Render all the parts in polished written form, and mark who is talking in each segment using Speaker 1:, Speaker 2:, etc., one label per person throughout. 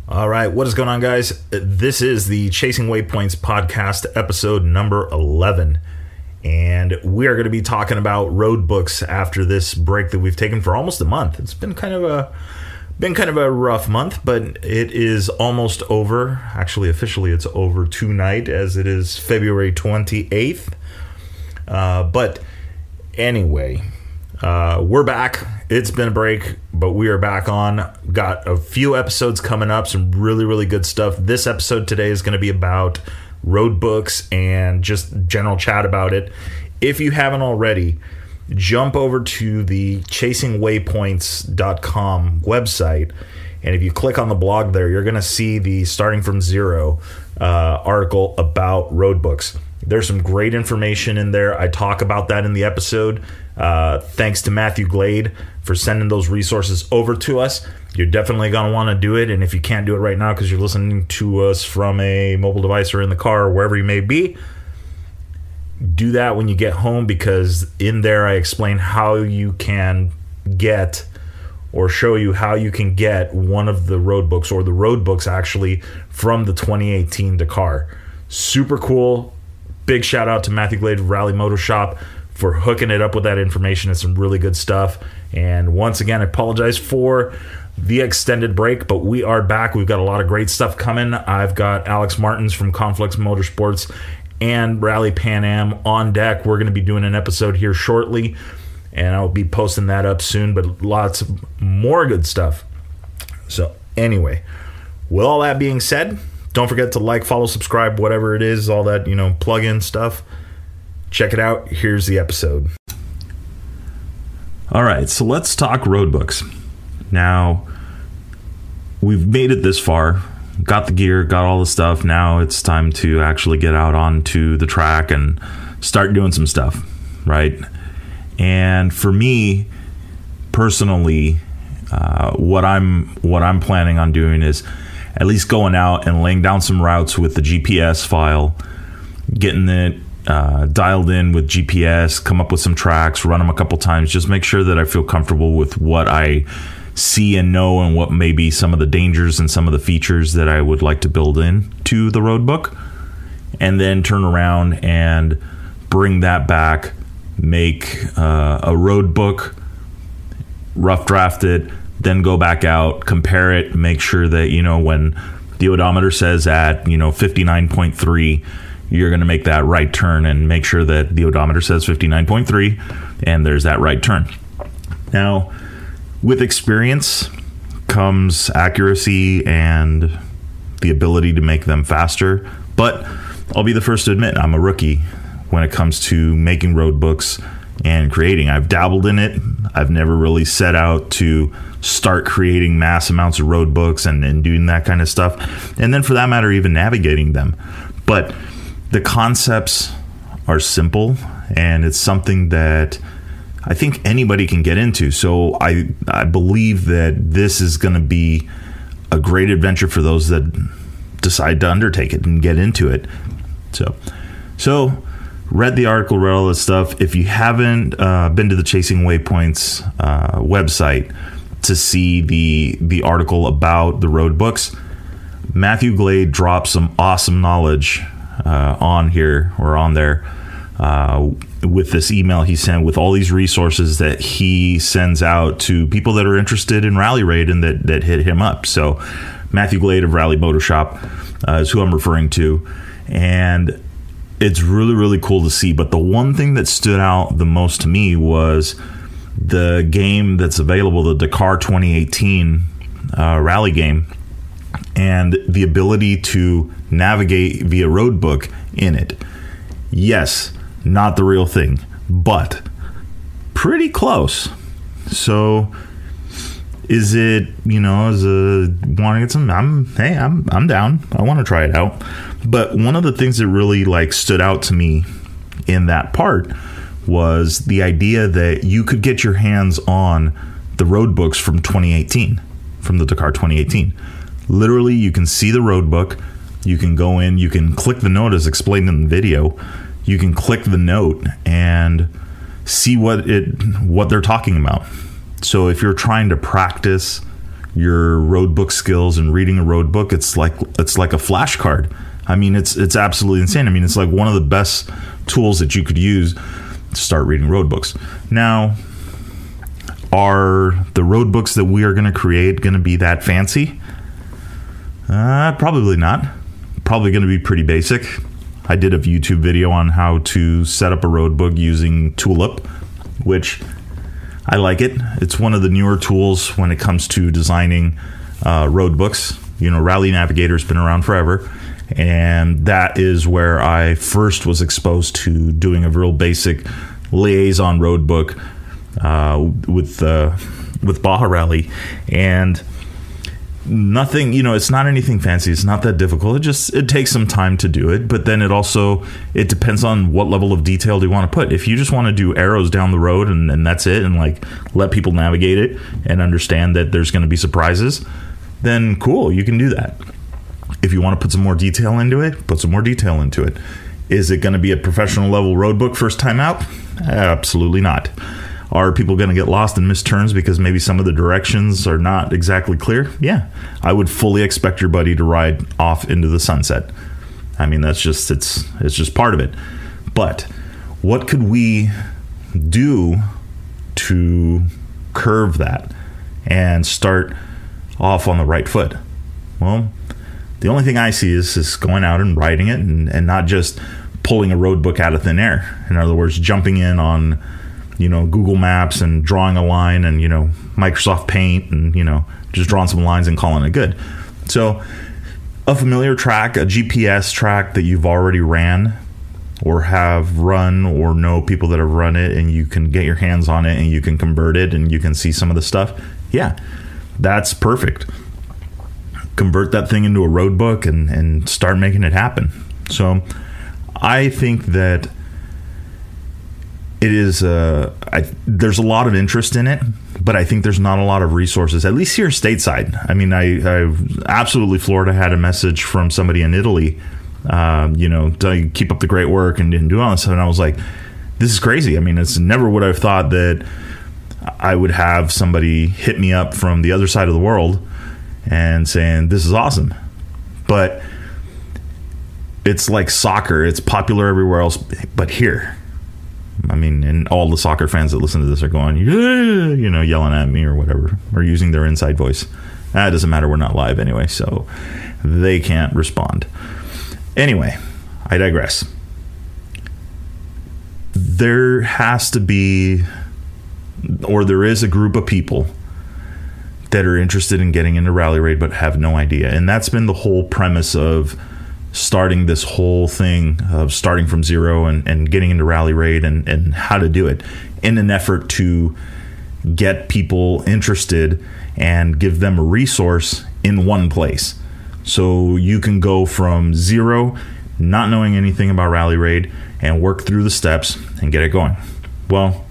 Speaker 1: All right, what is going on, guys? This is the Chasing Waypoints podcast, episode number 11. And we are going to be talking about Roadbooks after this break that we've taken for almost a month. It's been kind of a rough month, but it is almost over. Actually, officially, it's over tonight, as it is February 28th. But anyway, we're back. It's been a break, but we are back on. Got a few episodes coming up, some really good stuff. This episode today is going to be about Roadbooks and just general chat about it. If you haven't already, jump over to the chasingwaypoints.com website, and if you click on the blog there, you're going to see the Starting From Zero article about Roadbooks. There's some great information in there. I talk about that in the episode. Thanks to Matthew Glade for sending those resources over to us. You're definitely going to want to do it, and if you can't do it right now because you're listening to us from a mobile device or in the car or wherever you may be, do that when you get home, because in there I explain how you can get, or show you how you can get, one of the Roadbooks, or the Roadbooks actually, from the 2018 Dakar. Super cool. Big shout out to Matthew Glade of Rally Moto Shop for hooking it up with that information. It's some really good stuff. And once again, I apologize for the extended break, but we are back. We've got a lot of great stuff coming. I've got Alex Martins from Conflex Motorsports and Rally Pan Am on deck. We're going to be doing an episode here shortly, and I'll be posting that up soon, but lots more good stuff. So anyway, with all that being said, don't forget to like, follow, subscribe, whatever it is, all that, plug-in stuff. Check it out. Here's the episode. All right, so let's talk Roadbooks. Now, we've made it this far, got the gear, got all the stuff. Now it's time to actually get out onto the track and start doing some stuff, right? And for me, personally, what I'm planning on doing is at least going out and laying down some routes with the GPS file, getting it dialed in with GPS, come up with some tracks, run them a couple times, just make sure that I feel comfortable with what I see and know, and what may be some of the dangers and some of the features that I would like to build in to the Roadbook, and then turn around and bring that back, make a Roadbook, rough draft it, then go back out, compare it, make sure that, when the odometer says at, 59.3, you're going to make that right turn, and make sure that the odometer says 59.3 and there's that right turn. Now, with experience comes accuracy and the ability to make them faster, but I'll be the first to admit I'm a rookie when it comes to making Roadbooks and creating. I've dabbled in it. I've never really set out to start creating mass amounts of Roadbooks and doing that kind of stuff, and then for that matter, even navigating them. But the concepts are simple, and it's something that I think anybody can get into. So I believe that this is going to be a great adventure for those that decide to undertake it and get into it. So read the article, read all this stuff. If you haven't been to the Chasing Waypoints website to see the article about the Roadbooks, Matthew Glade dropped some awesome knowledge on here, or on there, with this email he sent with all these resources that he sends out to people that are interested in Rally Raid and that hit him up. So Matthew Glade of Rally Moto Shop is who I'm referring to, and it's really cool to see. But the one thing that stood out the most to me was the game that's available, the Dakar 2018 rally game, and the ability to navigate via Roadbook in it. Yes, not the real thing, but pretty close. So is it, is a wanting to get some, I'm down. I want to try it out. But one of the things that really stood out to me in that part was the idea that you could get your hands on the Roadbooks from 2018, from the Dakar 2018. Literally, you can see the Roadbook. You can go in, you can click the note as explained in the video. You can click the note and see what they're talking about. So if you're trying to practice your road book skills and reading a road book, it's like a flashcard. I mean, it's absolutely insane. I mean, it's like one of the best tools that you could use to start reading road books. Now, are the road books that we are going to create going to be that fancy? Probably not. Probably going to be pretty basic. I did a YouTube video on how to set up a road book using Tulip, which I like it. It's one of the newer tools when it comes to designing road books. You know, Rally Navigator's been around forever, and that is where I first was exposed to doing a real basic liaison road book with Baja Rally. And nothing, you know, it's not anything fancy. It's not that difficult. It takes some time to do it, but then it depends on what level of detail do you want to put. If you just want to do arrows down the road and that's it, and like let people navigate it and understand that there's going to be surprises, then cool, you can do that. If you want to put some more detail into it, put some more detail into it. Is it going to be a professional level road book first time out? Absolutely not. Are people going to get lost and miss turns because maybe some of the directions are not exactly clear? Yeah, I would fully expect your buddy to ride off into the sunset. I mean, it's just part of it. But what could we do to curve that and start off on the right foot? Well, the only thing I see is going out and riding it and not just pulling a road book out of thin air. In other words, jumping in on, you know, Google Maps and drawing a line and, you know, Microsoft Paint and, you know, just drawing some lines and calling it good. So a familiar track, a GPS track that you've already ran or have run or know people that have run it, and you can get your hands on it and you can convert it and you can see some of the stuff. Yeah, that's perfect. Convert that thing into a road book and start making it happen. So I think that it is there's a lot of interest in it, but I think there's not a lot of resources, at least here stateside. I mean, I absolutely floored. I had a message from somebody in Italy, you know, to keep up the great work and do all this stuff. And I was like, this is crazy. I mean, it's never would I've thought that I would have somebody hit me up from the other side of the world and saying, this is awesome. But it's like soccer. It's popular everywhere else, but here, I mean, and all the soccer fans that listen to this are going, yeah, you know, yelling at me or whatever, or using their inside voice. That doesn't matter. We're not live anyway, so they can't respond. Anyway, I digress. There has to be, or there is a group of people that are interested in getting into Rally Raid but have no idea. And that's been the whole premise of starting this whole thing of starting from zero and getting into Rally Raid and how to do it in an effort to get people interested and give them a resource in one place. So you can go from zero, not knowing anything about Rally Raid, and work through the steps and get it going. Well,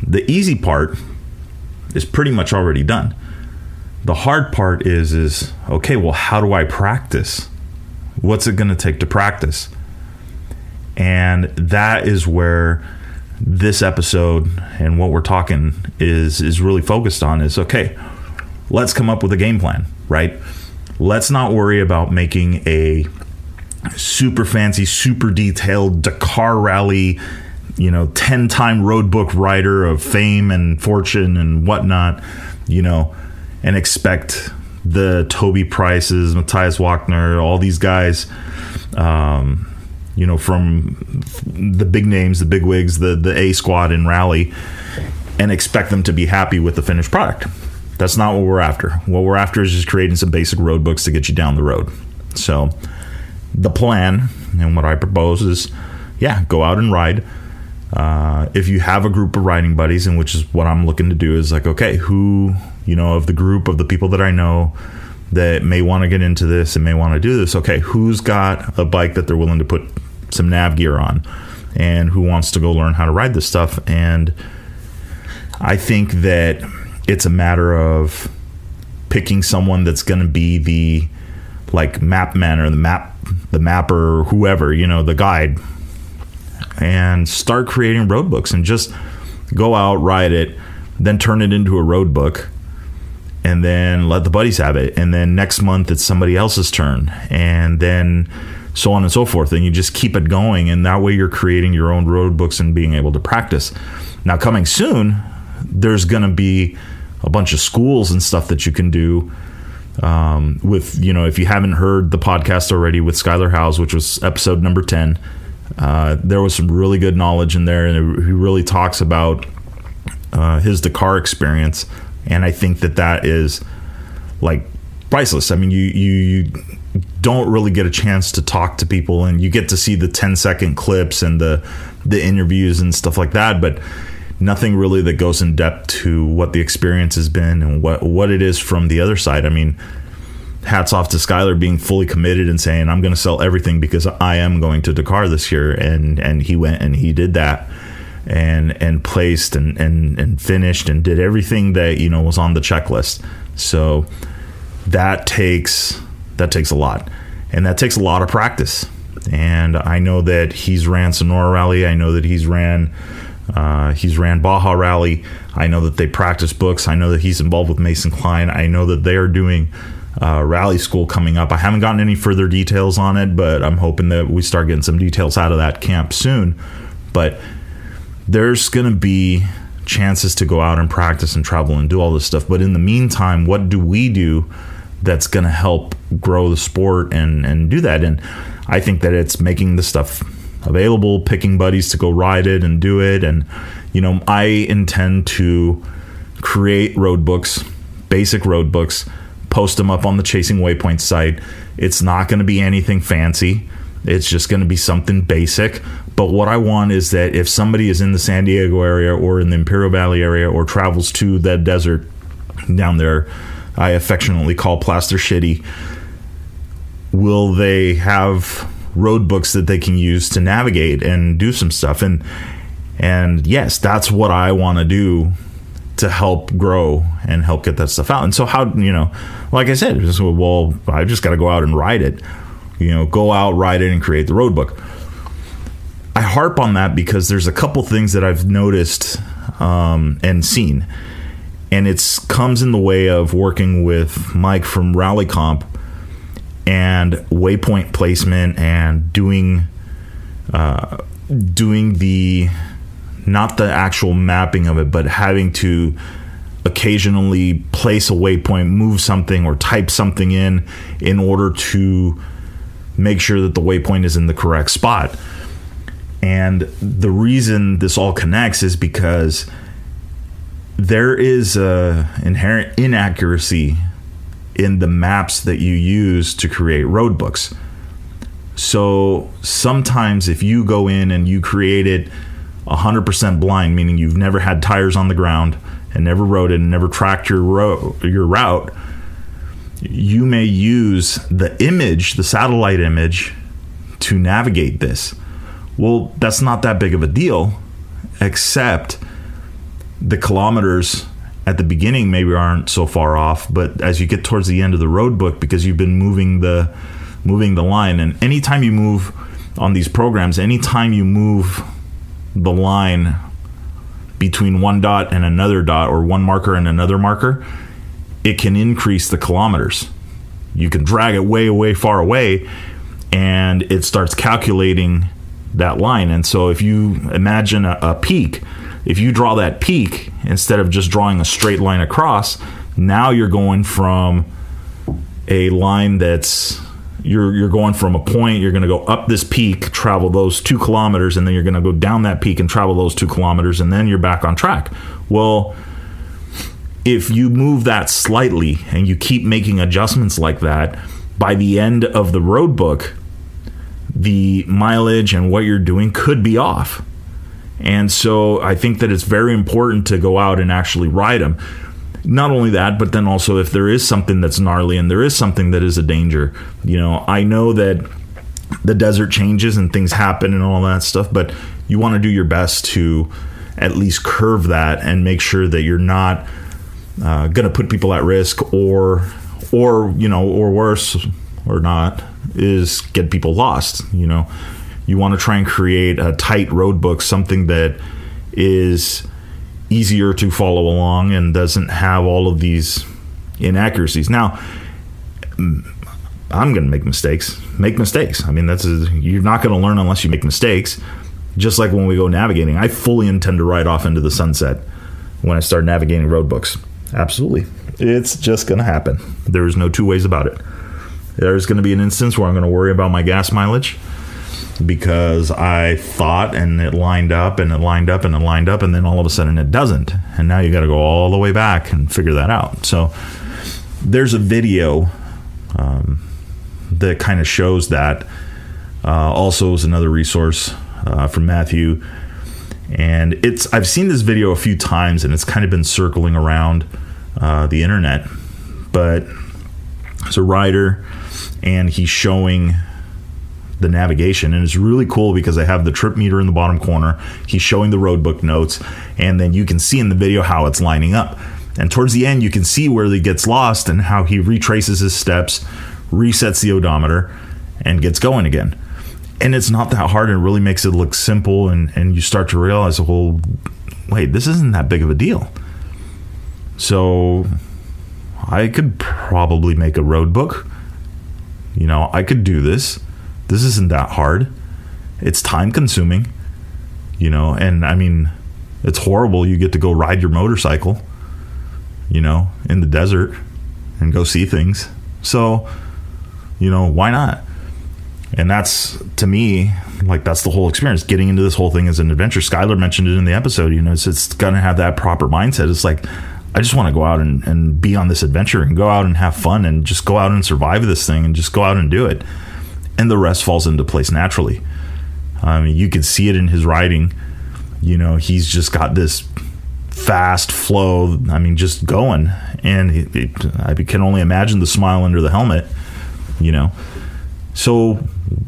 Speaker 1: the easy part is pretty much already done. The hard part is okay, well, how do I practice? What's it going to take to practice? And that is where this episode and what we're talking is really focused on is, okay, let's come up with a game plan, right? Let's not worry about making a super fancy, super detailed Dakar rally, 10-time road book rider of fame and fortune and whatnot, and expect the Toby Prices, Matthias Wagner, all these guys, from the big names, the big wigs, the A squad in rally, and expect them to be happy with the finished product. That's not what we're after. What we're after is just creating some basic road books to get you down the road. So the plan and what I propose is, go out and ride. If you have a group of riding buddies, and which is what I'm looking to do, is like, okay, who, of the group of the people that I know that may want to get into this and may want to do this, okay, who's got a bike that they're willing to put some nav gear on and who wants to go learn how to ride this stuff. And I think that it's a matter of picking someone that's going to be the map man or the mapper or whoever, the guide, and start creating road books and just go out, ride it, then turn it into a road book and then let the buddies have it, and then next month it's somebody else's turn, and then so on and so forth, and you just keep it going, and that way you're creating your own road books and being able to practice. Now, coming soon, there's going to be a bunch of schools and stuff that you can do with, if you haven't heard the podcast already with Skylar Howes, which was episode number 10, there was some really good knowledge in there, and he really talks about his Dakar experience, and I think that is like priceless. I mean, you don't really get a chance to talk to people, and you get to see the 10-second clips and the interviews and stuff like that, but nothing really that goes in depth to what the experience has been and what it is from the other side. I mean, hats off to Skylar being fully committed and saying, I'm going to sell everything because I am going to Dakar this year. And he went and he did that and placed and finished and did everything that, was on the checklist. So that takes a lot, and that takes a lot of practice. And I know that he's ran Sonora Rally. I know that he's ran Baja Rally. I know that they practice books. I know that he's involved with Mason Klein. I know that they are doing rally school coming up. I haven't gotten any further details on it, but I'm hoping that we start getting some details out of that camp soon. But there's going to be chances to go out and practice and travel and do all this stuff. But in the meantime, what do we do that's going to help grow the sport and do that? And I think that it's making the stuff available, picking buddies to go ride it and do it. And, I intend to create road books, basic road books, post them up on the Chasing Waypoints site. It's not going to be anything fancy. It's just going to be something basic. But what I want is that if somebody is in the San Diego area or in the Imperial Valley area or travels to that desert down there, I affectionately call Plaster Shitty, will they have road books that they can use to navigate and do some stuff? And yes, that's what I want to do to help grow and help get that stuff out. And so how, like I said, well, I just got to go out and ride it, go out, ride it, and create the road book. I harp on that because there's a couple things that I've noticed and seen, and it comes in the way of working with Mike from Rally Comp and waypoint placement and doing the, not the actual mapping of it, but having to occasionally place a waypoint, move something, or type something in order to make sure that the waypoint is in the correct spot. And the reason this all connects is because there is a inherent inaccuracy in the maps that you use to create road books. So sometimes if you go in and you create it 100% blind, meaning you've never had tires on the ground and never rode it and never tracked your route, you may use the image, the satellite image, to navigate this. Well, that's not that big of a deal, except the kilometers at the beginning maybe aren't so far off, but as you get towards the end of the road book, because you've been moving the line, and anytime you move on these programs, anytime you move the line between one dot and another dot, or one marker and another marker, it can increase the kilometers. You can drag it way, way far away, and it starts calculating that line. And so if you imagine a peak, if you draw that peak instead of just drawing a straight line across, now you're going from a line that's you're going from a point, you're going to go up this peak, travel those 2 kilometers, and then you're going to go down that peak and travel those 2 kilometers, and then you're back on track. Well, if you move that slightly and you keep making adjustments like that, by the end of the road book, the mileage and what you're doing could be off. And so I think that it's very important to go out and actually ride them. Not only that, but then also if there is something that's gnarly and there is something that is a danger, I know that the desert changes and things happen and all that stuff, but you want to do your best to at least curve that and make sure that you're not going to put people at risk or worse or not, is get people lost. You want to try and create a tight road book, something that is easier to follow along and doesn't have all of these inaccuracies. Now, I'm going to make mistakes. Make mistakes. I mean, you're not going to learn unless you make mistakes. Just like when we go navigating, I fully intend to ride off into the sunset when I start navigating Roadbooks. Absolutely. It's just going to happen. There's no two ways about it. There's going to be an instance where I'm going to worry about my gas mileage because I thought and it lined up and it lined up and it lined up, and then all of a sudden it doesn't. And now you got to go all the way back and figure that out. So there's a video that kind of shows that. Also is another resource from Matthew, and I've seen this video a few times, and it's kind of been circling around the internet. But it's a rider, and he's showing the navigation, and it's really cool because I have the trip meter in the bottom corner. He's showing the roadbook notes, and then you can see in the video how it's lining up. And towards the end, you can see where he gets lost and how he retraces his steps, resets the odometer, and gets going again. And it's not that hard, and it really makes it look simple, and you start to realize, well, wait, this isn't that big of a deal. So I could probably make a road book. I could do this. This isn't that hard. It's time consuming, and I mean, it's horrible. You get to go ride your motorcycle, in the desert and go see things. So, why not? And that's, to me, like, that's the whole experience. Getting into this whole thing as an adventure. Skylar mentioned it in the episode. It's going to have that proper mindset. It's like, I just want to go out and be on this adventure and go out and have fun and just go out and survive this thing and just go out and do it. And the rest falls into place naturally. You can see it in his riding. He's just got this fast flow. I mean, just going. And I can only imagine the smile under the helmet, So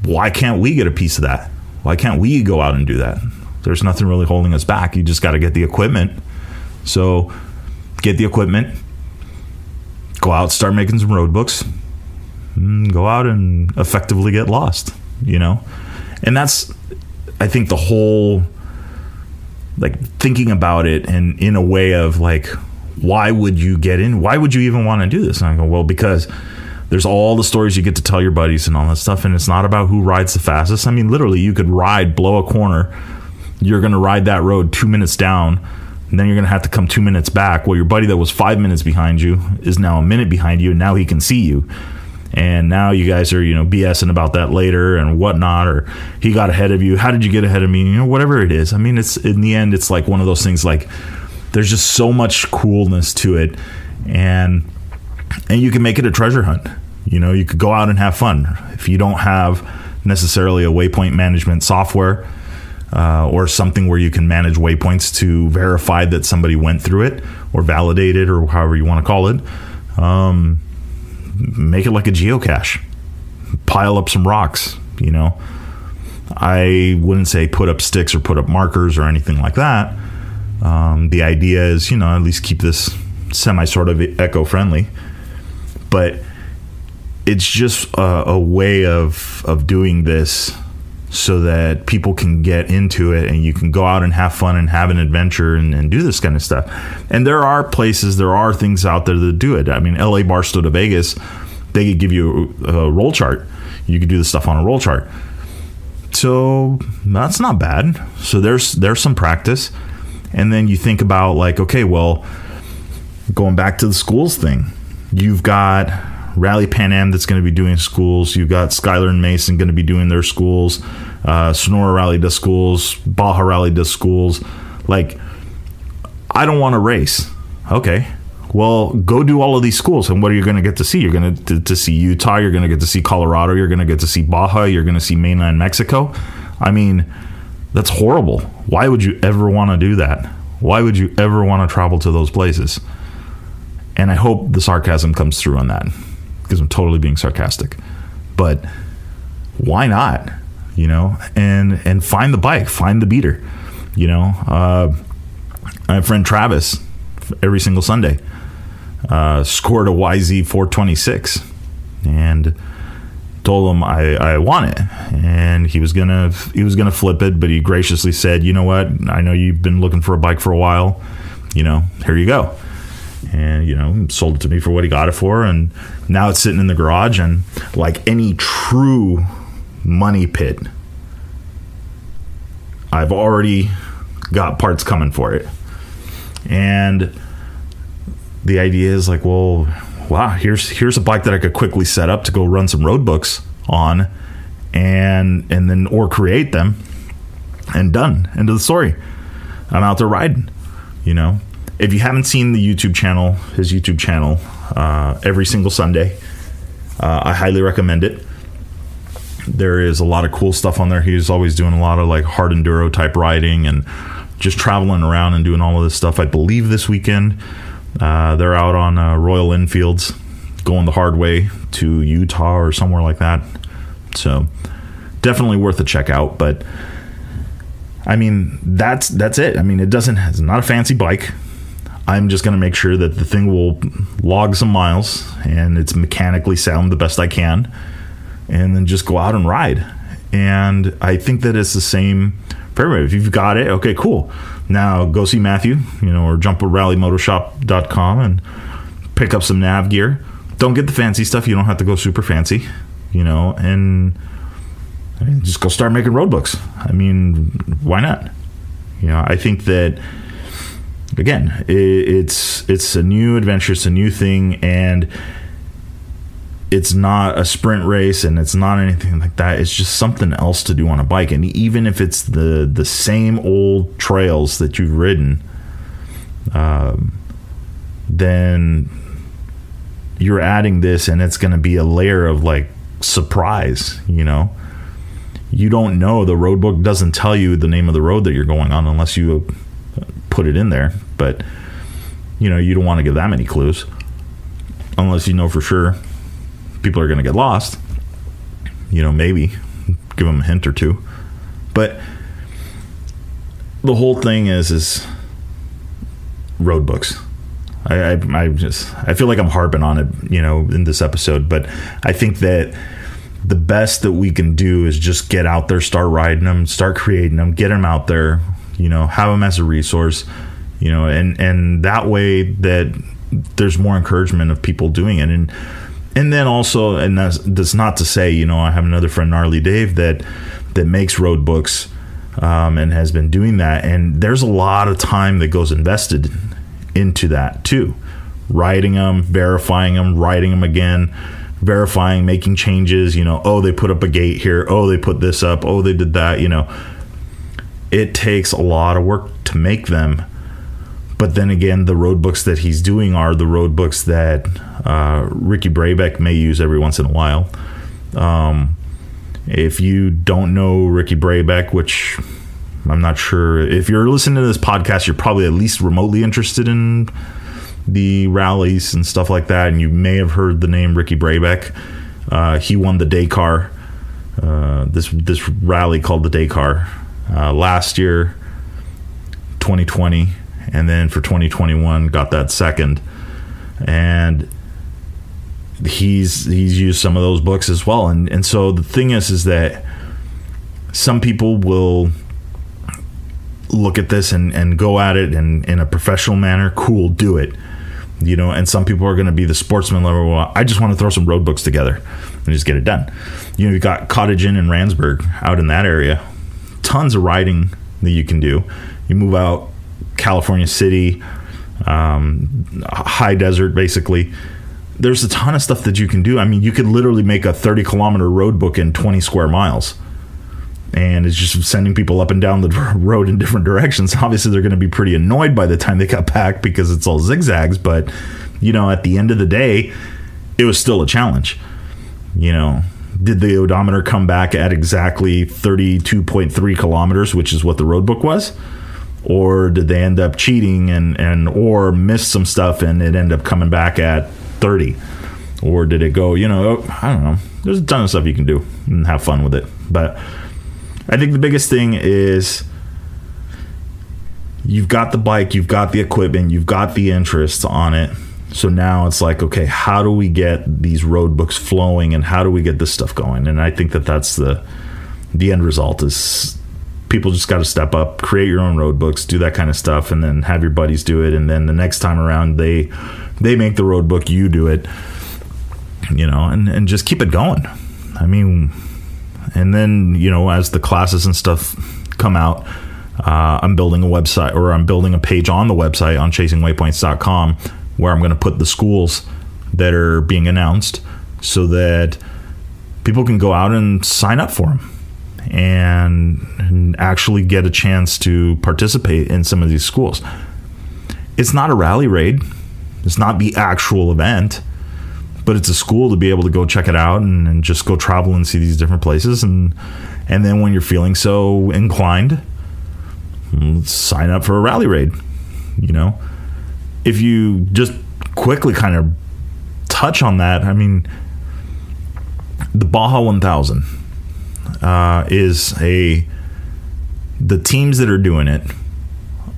Speaker 1: why can't we get a piece of that? Why can't we go out and do that? There's nothing really holding us back. You just got to get the equipment. So get the equipment, go out, start making some road books, and go out and effectively get lost, And that's, I think, the whole, like, thinking about it and in a way of, like, why would you get in? Why would you even want to do this? And I go, well, because there's all the stories you get to tell your buddies and all that stuff, and it's not about who rides the fastest. I mean, literally, you could blow a corner. You're going to ride that road 2 minutes down, and then you're going to have to come 2 minutes back. Well, your buddy that was 5 minutes behind you is now a minute behind you, and now he can see you. And now you guys are, BSing about that later and whatnot, or he got ahead of you. How did you get ahead of me? Whatever it is. I mean, it's, in the end, it's like one of those things, like, there's just so much coolness to it, and you can make it a treasure hunt. You could go out and have fun. If you don't have necessarily a waypoint management software or something where you can manage waypoints to verify that somebody went through it or validate it or however you want to call it, make it like a geocache. Pile up some rocks, I wouldn't say put up sticks or put up markers or anything like that. The idea is, at least keep this semi sort of eco-friendly. But it's just a way of doing this so that people can get into it and you can go out and have fun and have an adventure and do this kind of stuff. And there are things out there that do it. I mean, LA Barstow to Vegas, they could give you a roll chart. You could do the stuff on a roll chart. So that's not bad. So there's some practice. And then you think about, like, okay, well, going back to the schools thing, you've got Rally Pan Am that's going to be doing schools. You've got Skylar and Mason going to be doing their schools. Sonora Rally does schools. Baja Rally does schools. Like, I don't want to race. Okay, well, go do all of these schools. And what are you going to get to see? You're going to see Utah. You're going to get to see Colorado. You're going to get to see Baja. You're going to see mainland Mexico. I mean, that's horrible. Why would you ever want to do that? Why would you ever want to travel to those places? And I hope the sarcasm comes through on that, because I'm totally being sarcastic. But why not? And find the bike, find the beater. My friend Travis, every single Sunday, scored a YZ 426, and told him I want it, and he was gonna flip it, but he graciously said, you know what, I know you've been looking for a bike for a while, here you go. and, you know, sold it to me for what he got it for. And now it's sitting in the garage, and like any true money pit, I've already got parts coming for it. And the idea is like, well, wow, here's a bike that I could quickly set up to go run some Roadbooks on, and then or create them, and done. End of the story. I'm out there riding. You know, if you haven't seen the YouTube channel, his YouTube channel, every single Sunday, I highly recommend it. There is a lot of cool stuff on there. He's always doing a lot of like hard enduro type riding and just traveling around and doing all of this stuff. I believe this weekend they're out on Royal Enfields, going the hard way to Utah or somewhere like that. So definitely worth a check out. But I mean, that's it. I mean, it's not a fancy bike. I'm just going to make sure that the thing will log some miles and it's mechanically sound the best I can, and then just go out and ride. And I think that it's the same for everybody. If you've got it, okay, cool. Now go see Matthew, you know, or jump at rallymotorshop.com and pick up some nav gear. Don't get the fancy stuff. You don't have to go super fancy, you know, and just go start making Roadbooks. I mean, why not? You know, I think that, again, it's a new adventure. It's a new thing, and it's not a sprint race, and it's not anything like that. It's just something else to do on a bike. And even if it's the same old trails that you've ridden, then you're adding this, and it's going to be a layer of like surprise. You know, you don't know. The road book doesn't tell you the name of the road that you're going on unless you put it in there. But you know, you don't want to give that many clues unless you know for sure people are going to get lost. You know, maybe give them a hint or two. But the whole thing is Roadbooks. I feel like I'm harping on it, you know, in this episode, but I think that the best that we can do is just get out there, start riding them, start creating them, get them out there, you know, have them as a resource, you know, and that way that there's more encouragement of people doing it. And then also, and that's not to say, you know, I have another friend, Gnarly Dave, that makes Roadbooks, and has been doing that. And there's a lot of time that goes invested into that too. Writing them, verifying them, writing them again, verifying, making changes, you know, oh, they put up a gate here. Oh, they put this up. Oh, they did that, you know. It takes a lot of work to make them. But then again, the Roadbooks that he's doing are the Roadbooks that Ricky Brabeck may use every once in a while. If you don't know Ricky Brabeck, which I'm not sure, if you're listening to this podcast, you're probably at least remotely interested in the rallies and stuff like that, and you may have heard the name Ricky Brabeck. He won the Dakar, this rally called the Dakar, last year, 2020. And then for 2021, got that second. And he's used some of those books as well. And so the thing is that some people will look at this and go at it in a professional manner. Cool, do it. You know, and some people are going to be the sportsman level. Well, I just want to throw some Roadbooks together and just get it done. You know, you've got Cottage Inn and Randsburg out in that area. Tons of riding that you can do. You move out California City, high desert, basically. There's a ton of stuff that you can do. I mean, you could literally make a 30-kilometer road book in 20 square miles. And it's just sending people up and down the road in different directions. Obviously, they're going to be pretty annoyed by the time they got back because it's all zigzags. But, you know, at the end of the day, it was still a challenge. You know, did the odometer come back at exactly 32.3 kilometers, which is what the road book was? Or did they end up cheating and or miss some stuff and it end up coming back at 30? Or did it go, you know, I don't know. There's a ton of stuff you can do and have fun with it. But I think the biggest thing is you've got the bike, you've got the equipment, you've got the interest on it. So now it's like, okay, how do we get these Roadbooks flowing and how do we get this stuff going? And I think that that's the end result is people just got to step up, create your own road books, do that kind of stuff, and then have your buddies do it. And then the next time around, they make the road book, you do it, and just keep it going. I mean, and then, as the classes and stuff come out, I'm building a website, or I'm building a page on the website on chasingwaypoints.com where I'm going to put the schools that are being announced so that people can go out and sign up for them and actually get a chance to participate in some of these schools. It's not a rally raid. It's not the actual event, but it's a school to be able to go check it out and just go travel and see these different places. And then when you're feeling so inclined, sign up for a rally raid. If you just quickly kind of touch on that, I mean, the Baja 1000 is the teams that are doing it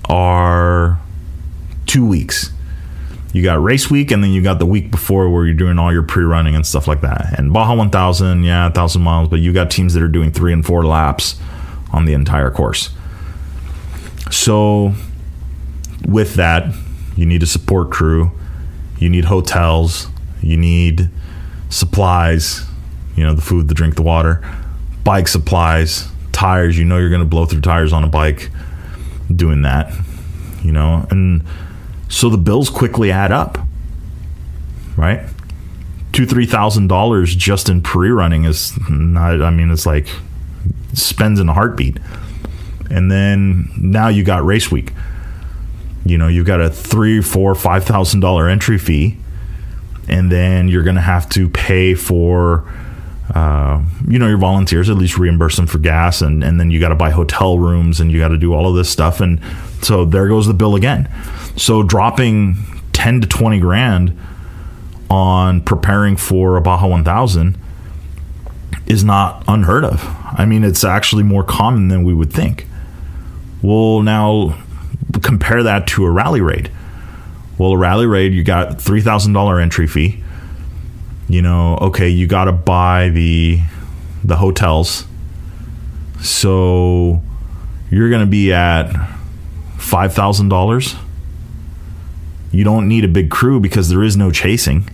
Speaker 1: are 2 weeks. You got race week, and then you got the week before where you're doing all your pre-running and stuff like that. And Baja 1000, 1,000 miles, but you got teams that are doing 3 and 4 laps on the entire course. So with that, you need a support crew, you need hotels, you need supplies, the food, the drink, the water, bike supplies, tires. You're going to blow through tires on a bike doing that, and so the bills quickly add up, right? $2,000-$3,000 just in pre-running is not, it's like spends in a heartbeat. And then now you got race week. You've got a $3,000, $4,000, $5,000 entry fee, and then you're going to have to pay for your volunteers, at least reimburse them for gas, and then you got to buy hotel rooms, and you got to do all of this stuff, and so there goes the bill again. So dropping 10 to 20 grand on preparing for a Baja 1000 is not unheard of. It's actually more common than we would think. Well, now compare that to a rally raid. Well, a rally raid, you got $3,000 entry fee. Okay, you got to buy the hotels. So you're going to be at $5,000. You don't need a big crew because there is no chasing.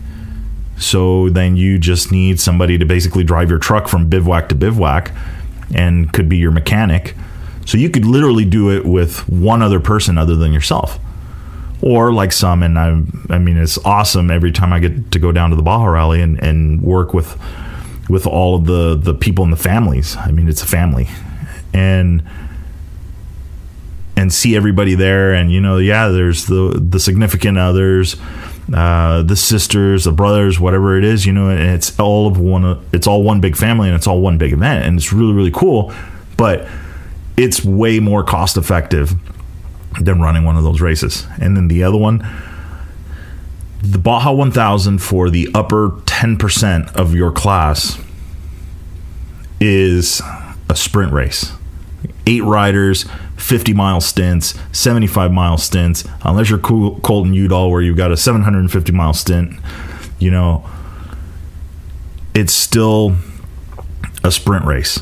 Speaker 1: So then you just need somebody to basically drive your truck from bivouac to bivouac, and could be your mechanic. So you could literally do it with one other person other than yourself. Or like some, and it's awesome every time I get to go down to the Baja Rally and work with all of the people in the families. It's a family. And see everybody there, and there's the significant others, the sisters, the brothers, whatever it is, and it's all one big family, and it's all one big event, and it's really, really cool. But it's way more cost effective than running one of those races. And then the other one, the Baja 1000, for the upper 10% of your class, is a sprint race. 8 riders, 50-mile stints, 75-mile stints, unless you're Colton Udall, where you've got a 750-mile stint. It's still a sprint race.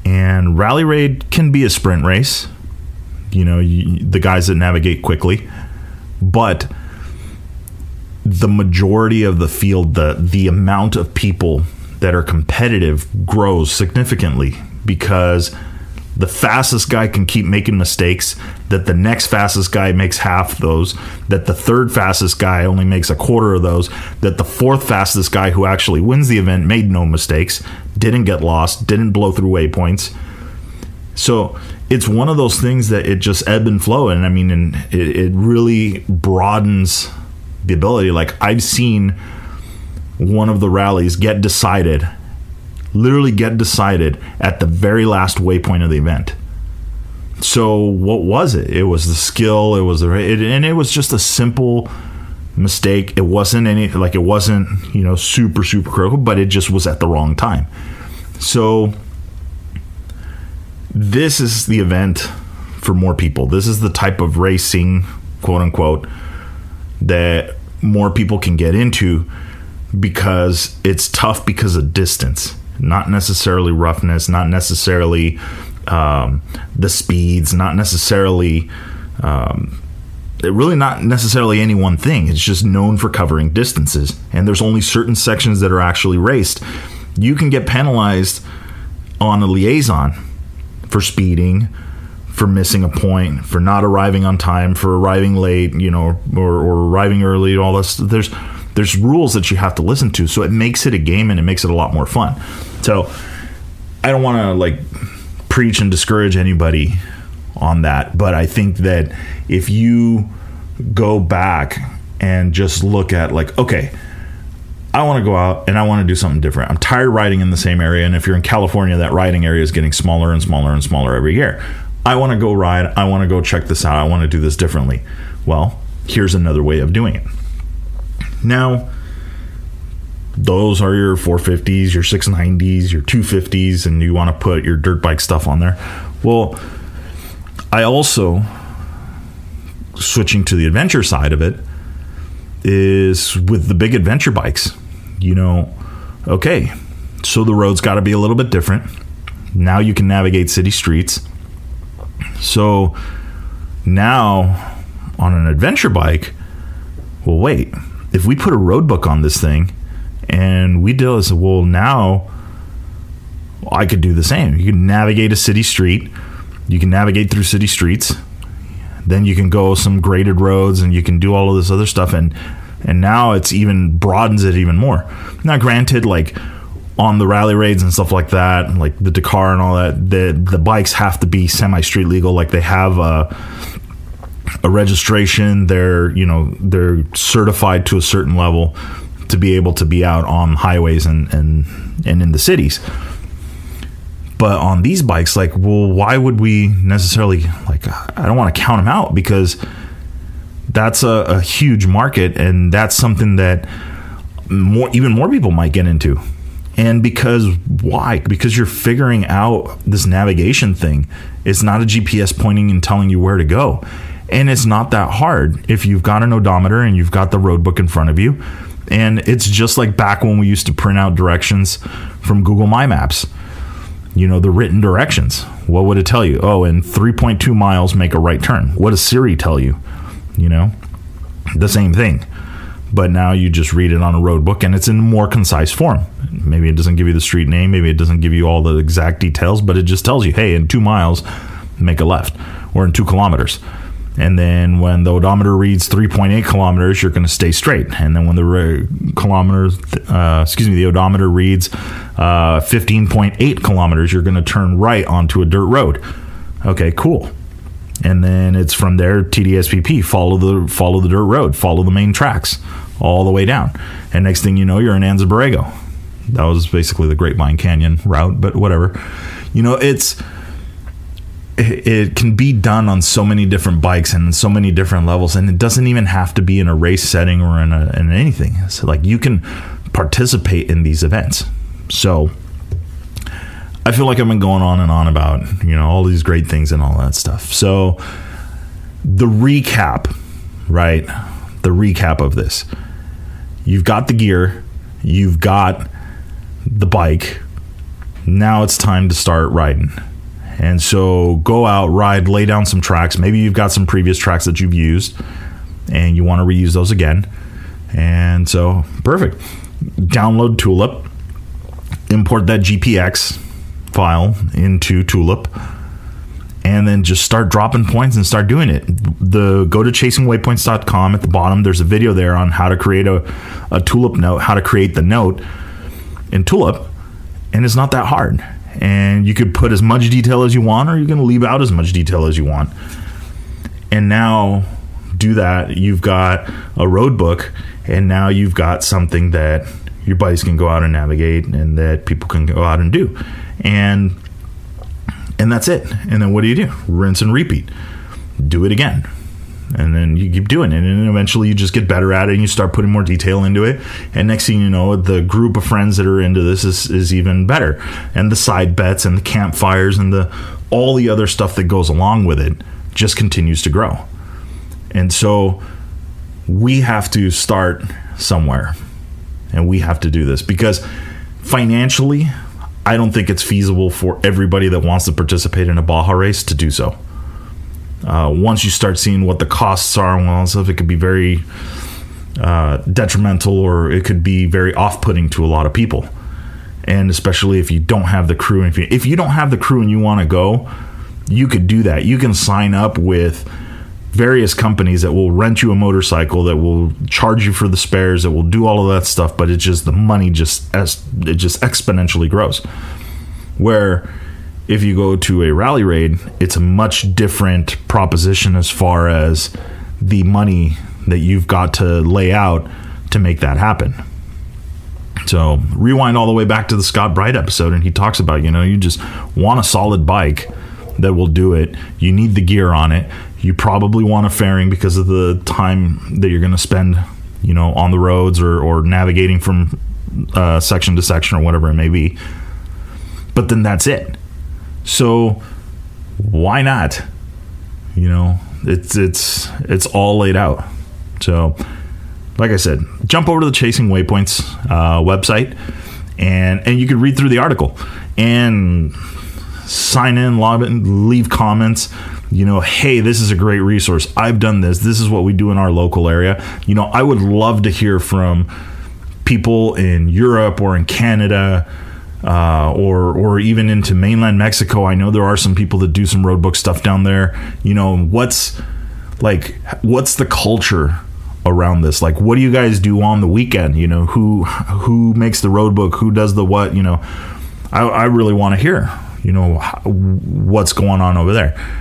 Speaker 1: And Rally Raid can be a sprint race, the guys that navigate quickly, but the majority of the field, the amount of people that are competitive grows significantly, because the fastest guy can keep making mistakes, that the next fastest guy makes half those, that the third fastest guy only makes a quarter of those, that the fourth fastest guy who actually wins the event made no mistakes, didn't get lost, didn't blow through waypoints. So it's one of those things that it just ebb and flow. And it really broadens the ability. Like, I've seen one of the rallies literally get decided at the very last waypoint of the event. So what was it? It was the skill. And it was just a simple mistake. It wasn't super, super critical, but it just was at the wrong time. So this is the event for more people. This is the type of racing, quote unquote, that more people can get into, because it's tough because of distance. Not necessarily roughness, not necessarily
Speaker 2: the speeds, not necessarily really not necessarily any one thing. It's just known for covering distances, and there's only certain sections that are actually raced. You can get penalized on a liaison for speeding, for missing a point, for not arriving on time, for arriving late, or arriving early, all this. There's rules that you have to listen to, so it makes it a game and it makes it a lot more fun. So I don't want to preach and discourage anybody on that, but I think that if you go back and just look at okay, I want to go out and I want to do something different. I'm tired of riding in the same area, and if you're in California, that riding area is getting smaller and smaller and smaller every year. I want to go ride. I want to go check this out. I want to do this differently. Well, here's another way of doing it. Now, those are your 450s, your 690s, your 250s, and you want to put your dirt bike stuff on there. Well, I also, switching to the adventure side of it, is with the big adventure bikes. Okay, so the road's got to be a little bit different. Now you can navigate city streets. So now on an adventure bike, well, wait, if we put a road book on this thing and we do this, well, now I could do the same. You can navigate a city street. You can navigate through city streets. Then you can go some graded roads and you can do all of this other stuff. And now it's even broadens it even more. Now, granted, on the rally raids and stuff like that, like the Dakar and all that, the bikes have to be semi-street legal. They have a registration. They're certified to a certain level to be able to be out on highways and in the cities. But on these bikes, why would we necessarily, I don't want to count them out, because that's a huge market, and that's something that even more people might get into. And why? Because you're figuring out this navigation thing. It's not a GPS pointing and telling you where to go. And it's not that hard if you've got an odometer and you've got the road book in front of you. And it's just like back when we used to print out directions from Google My Maps. The written directions. What would it tell you? Oh, in 3.2 miles, make a right turn. What does Siri tell you? The same thing. But now you just read it on a road book, and it's in more concise form. Maybe it doesn't give you the street name. Maybe it doesn't give you all the exact details, but it just tells you, hey, in 2 miles, make a left, or in 2 kilometers. And then when the odometer reads 3.8 kilometers, you're going to stay straight. And then when the odometer reads 15.8 kilometers, you're going to turn right onto a dirt road. Okay, cool. And then it's from there, TDSPP, follow the dirt road, follow the main tracks all the way down. And next thing you know, you're in Anza Borrego. That was basically the Grapevine Canyon route, but whatever. It can be done on so many different bikes and so many different levels, and it doesn't even have to be in a race setting or in anything. So you can participate in these events. So I feel like I've been going on and on about, all these great things and all that stuff. So the recap, right? The recap of this. You've got the gear. You've got the bike. Now it's time to start riding. And so go out, ride, lay down some tracks. Maybe you've got some previous tracks that you've used and you want to reuse those again. And so, perfect. Download Tulip. Import that GPX file into Tulip, and then just start dropping points and start doing it. Go to chasingwaypoints.com. At the bottom, there's a video there on how to create a Tulip note, how to create the note in Tulip, and it's not that hard. And you could put as much detail as you want, or you can leave out as much detail as you want. And now do that. You've got a road book, and now you've got something that your buddies can go out and navigate, and that people can go out and do. And that's it. And then what do? Rinse and repeat. Do it again. And then you keep doing it. And then eventually you just get better at it and you start putting more detail into it. And next thing you know, the group of friends that are into this is even better. And the side bets and the campfires and all the other stuff that goes along with it just continues to grow. And so we have to start somewhere. And we have to do this because financially, I don't think it's feasible for everybody that wants to participate in a Baja race to do so. Once you start seeing what the costs are and all that stuff, it could be very detrimental, or it could be very off-putting to a lot of people. And especially if you don't have the crew. And if you don't have the crew and you want to go, you could do that. You can sign up with various companies that will rent you a motorcycle, that will charge you for the spares, that will do all of that stuff, but it's just the money it just exponentially grows. Where if you go to a rally raid, it's a much different proposition as far as the money that you've got to lay out to make that happen. So rewind all the way back to the Scott Bright episode, and he talks about, you just want a solid bike that will do it. You need the gear on it. You probably want a fairing because of the time that you're going to spend, on the roads or navigating from section to section or whatever it may be. But then that's it. So why not? It's all laid out. So, like I said, jump over to the Chasing Waypoints website, and you can read through the article and sign in, log in, leave comments. Hey, this is a great resource. I've done this. This is what we do in our local area. I would love to hear from people in Europe or in Canada, or even into mainland Mexico. I know there are some people that do some Roadbook stuff down there. What's the culture around this? Like, what do you guys do on the weekend? Who makes the Roadbook? Who does the what? I really want to hear, what's going on over there.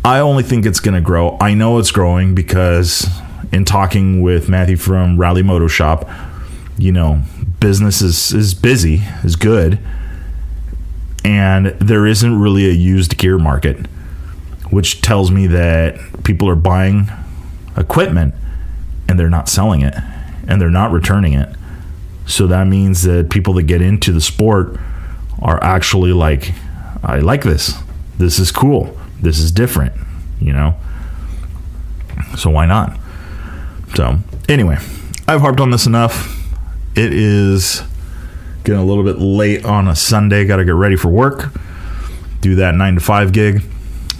Speaker 2: I only think it's going to grow. I know it's growing because in talking with Matthew from Rally Moto Shop, business is busy, is good, and there isn't really a used gear market, which tells me that people are buying equipment and they're not selling it and they're not returning it. So that means that people that get into the sport are actually like, I like this. This is cool. This is different, So why not? So anyway, I've harped on this enough. It is getting a little bit late on a Sunday. Got to get ready for work. Do that 9 to 5 gig.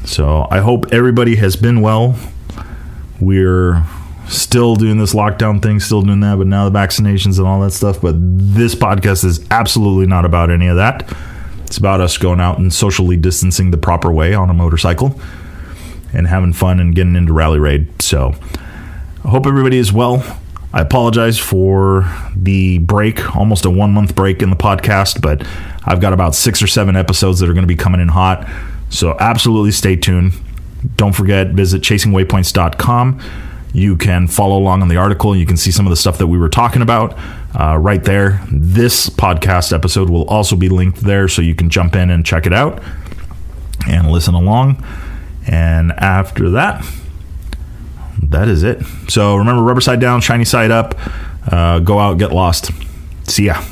Speaker 2: So I hope everybody has been well. We're still doing this lockdown thing, still doing that, but now the vaccinations and all that stuff. But this podcast is absolutely not about any of that. It's about us going out and socially distancing the proper way on a motorcycle and having fun and getting into Rally Raid. So I hope everybody is well. I apologize for the break, almost a 1 month break in the podcast, but I've got about 6 or 7 episodes that are going to be coming in hot. So absolutely stay tuned. Don't forget, visit chasingwaypoints.com. You can follow along on the article. You can see some of the stuff that we were talking about right there. This podcast episode will also be linked there, so you can jump in and check it out and listen along. And after that, that is it. So remember, rubber side down, shiny side up. Go out, get lost. See ya.